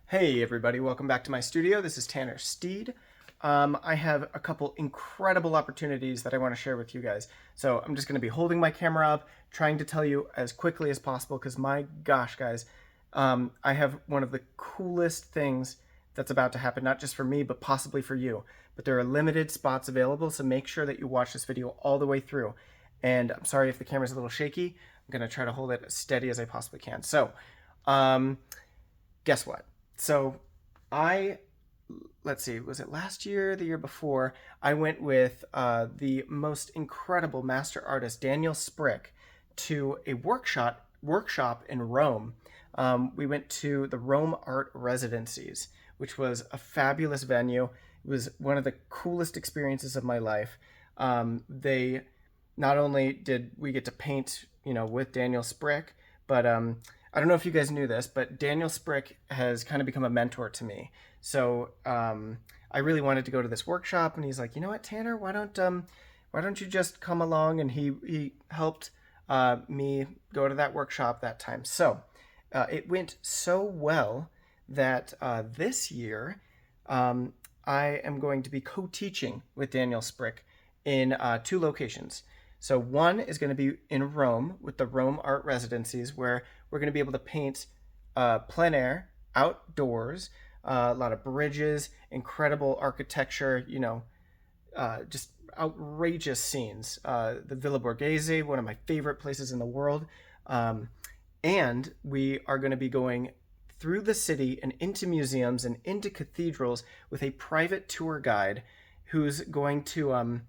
Hey everybody, welcome back to my studio. This is Tanner Steed. I have a couple incredible opportunities that I want to share with you guys. So I'm just going to be holding my camera up, trying to tell you as quickly as possible because my gosh, guys, I have one of the coolest things that's about to happen, not just for me, but possibly for you. But there are limited spots available, so make sure that you watch this video all the way through. And I'm sorry if the camera's a little shaky. I'm going to try to hold it as steady as I possibly can. So, guess what? So let's see, was it last year, the year before? I went with the most incredible master artist, Daniel Sprick, to a workshop in Rome. We went to the Rome Art Residencies, which was a fabulous venue. It was one of the coolest experiences of my life. They not only did we get to paint, with Daniel Sprick, but I don't know if you guys knew this, but Daniel Sprick has kind of become a mentor to me. So I really wanted to go to this workshop, and he's like, you know what, Tanner, why don't you just come along? And he helped me go to that workshop that time. So it went so well that this year I am going to be co-teaching with Daniel Sprick in two locations. So one is going to be in Rome with the Rome Art Residencies, where we're going to be able to paint plein air, outdoors, a lot of bridges, incredible architecture, just outrageous scenes. The Villa Borghese, one of my favorite places in the world. And we are going to be going through the city and into museums and into cathedrals with a private tour guide who's going to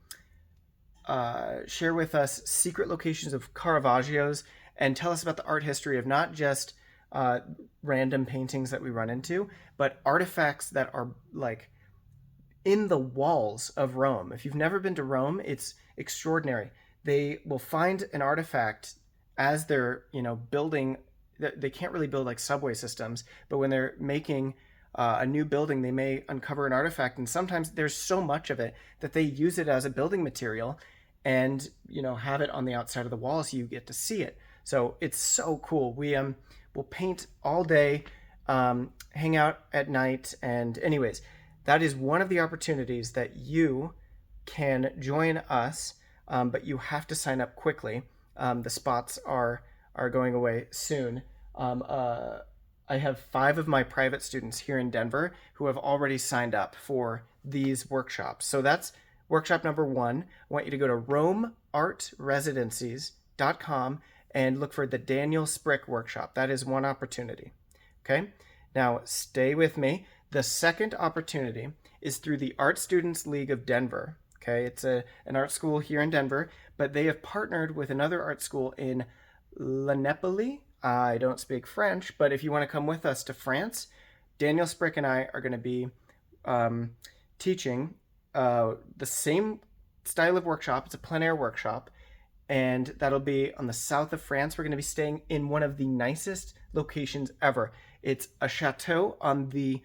share with us secret locations of Caravaggio's and tell us about the art history of not just random paintings that we run into, but artifacts that are like in the walls of Rome. If you've never been to Rome, it's extraordinary. They will find an artifact as they're, building. They can't really build like subway systems, but when they're making a new building, they may uncover an artifact, and sometimes there's so much of it that they use it as a building material and have it on the outside of the wall so you get to see it. So it's so cool. We will paint all day, hang out at night, and anyways, that is one of the opportunities that you can join us, but you have to sign up quickly. The spots are going away soon. I have 5 of my private students here in Denver who have already signed up for these workshops. So that's workshop number 1. I want you to go to romeartresidencies.com and look for the Daniel Sprick workshop. That is one opportunity. Okay? Now, stay with me. The second opportunity is through the Art Students League of Denver. Okay? It's an art school here in Denver, but they have partnered with another art school in La Napoli. I don't speak French, but if you want to come with us to France, Daniel Sprick and I are going to be teaching the same style of workshop. It's a plein air workshop, and that'll be on the south of France. We're going to be staying in one of the nicest locations ever. It's a chateau on the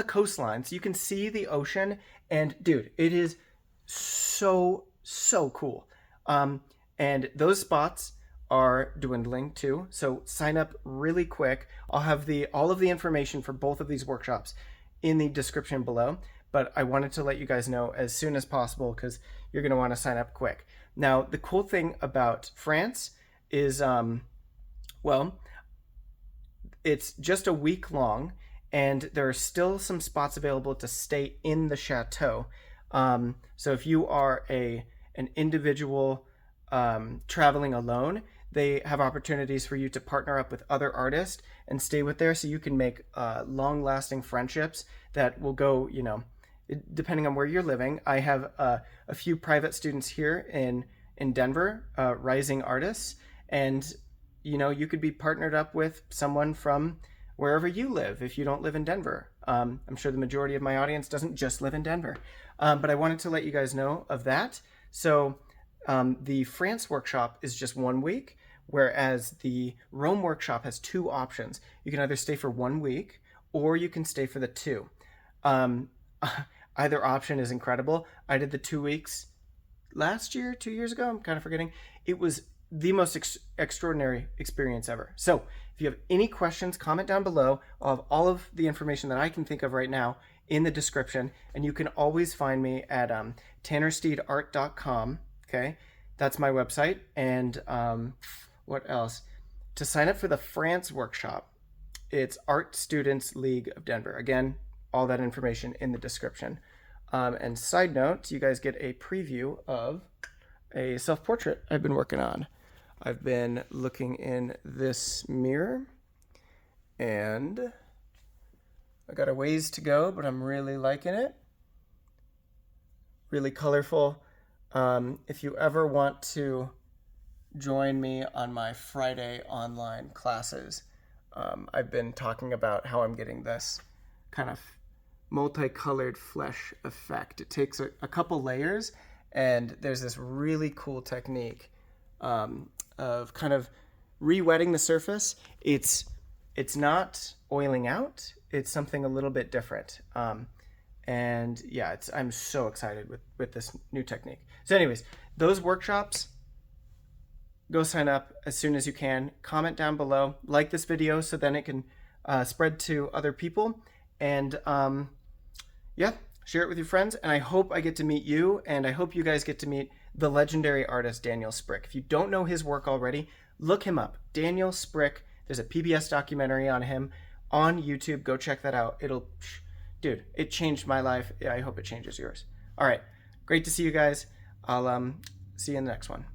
coastline, so you can see the ocean. And dude, it is so cool. And those spots are dwindling too, so sign up really quick. I'll have all of the information for both of these workshops in the description below, but I wanted to let you guys know as soon as possible because you're going to want to sign up quick. Now, the cool thing about France is, it's just a week long, and there are still some spots available to stay in the chateau. So if you are an individual traveling alone, they have opportunities for you to partner up with other artists and stay with there, so you can make long-lasting friendships that will go, depending on where you're living. I have a few private students here in Denver, rising artists, and you could be partnered up with someone from wherever you live if you don't live in Denver. I'm sure the majority of my audience doesn't just live in Denver, but I wanted to let you guys know of that. So the France workshop is just 1 week, whereas the Rome workshop has 2 options. You can either stay for 1 week or you can stay for the 2. Either option is incredible. I did the 2 weeks last year, 2 years ago. I'm kind of forgetting. It was the most extraordinary experience ever. So If you have any questions, comment down below. I'll have all of the information that I can think of right now in the description, and you can always find me at tannersteedart.com. Okay, that's my website. And what else? To sign up for the France workshop, it's Art Students League of Denver. Again, all that information in the description. And side note, you guys get a preview of a self-portrait I've been working on. I've been looking in this mirror, and I got a ways to go, but I'm really liking it. Really colorful. If you ever want to join me on my Friday online classes, I've been talking about how I'm getting this kind of multicolored flesh effect. It takes a couple layers, and there's this really cool technique of kind of re-wetting the surface. It's not oiling out. It's something a little bit different. And yeah, I'm so excited with this new technique. So anyways, those workshops, go sign up as soon as you can. Comment down below. Like this video so then it can spread to other people. And yeah, share it with your friends. And I hope I get to meet you, and I hope you guys get to meet the legendary artist Daniel Sprick. If you don't know his work already, look him up. Daniel Sprick. There's a PBS documentary on him on YouTube. Go check that out. Dude, it changed my life. I hope it changes yours. All right. Great to see you guys. I'll see you in the next one.